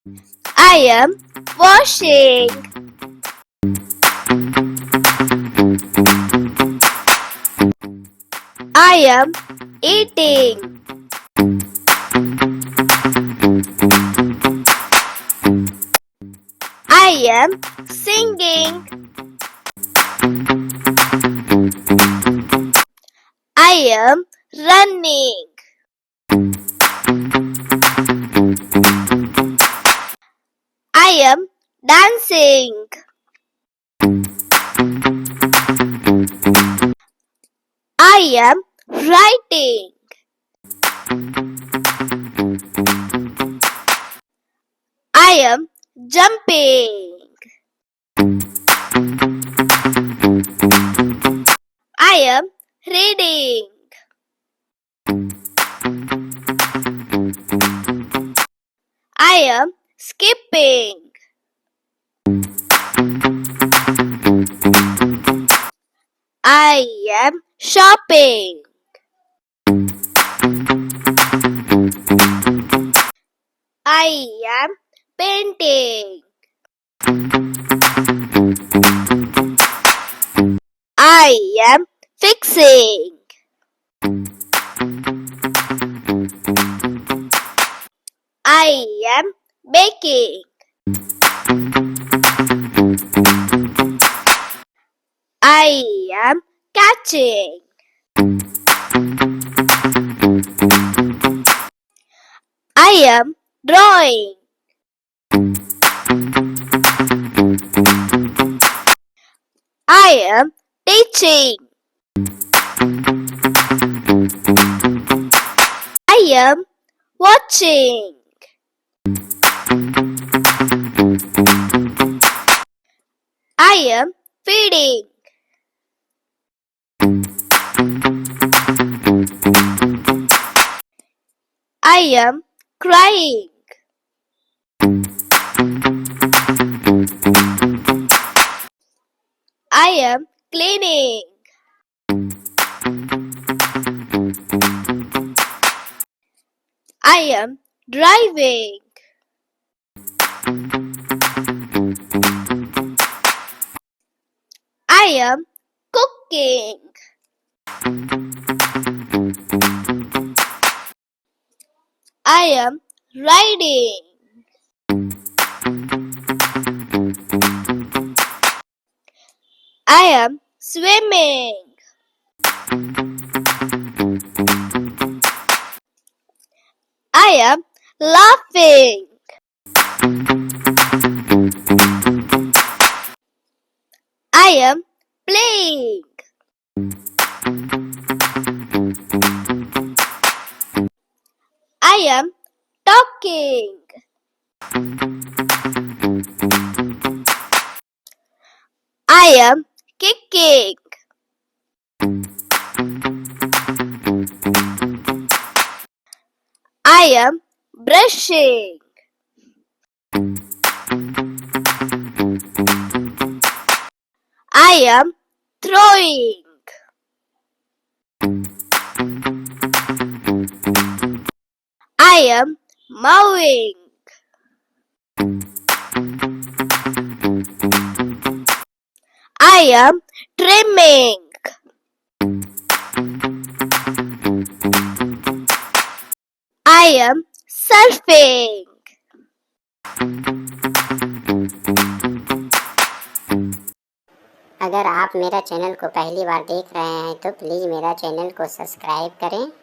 I am washing. I am eating. I am singing. I am running. I am dancing. I am writing. I am jumping. I am reading. I am skipping. I am shopping. I am painting. I am fixing. I am baking. I am catching. I am drawing. I am teaching. I am watching. I am feeding. I am crying. I am cleaning. I am driving. I am cooking. I am riding. I am swimming. I am laughing. I am playing. I am talking. I am kicking. I am brushing. I am throwing. I am mowing. I am trimming. I am surfing. अगर आप मेरा channel को पहली बार देख रहे हैं तो please मेरा चैनल को सब्सक्राइब करें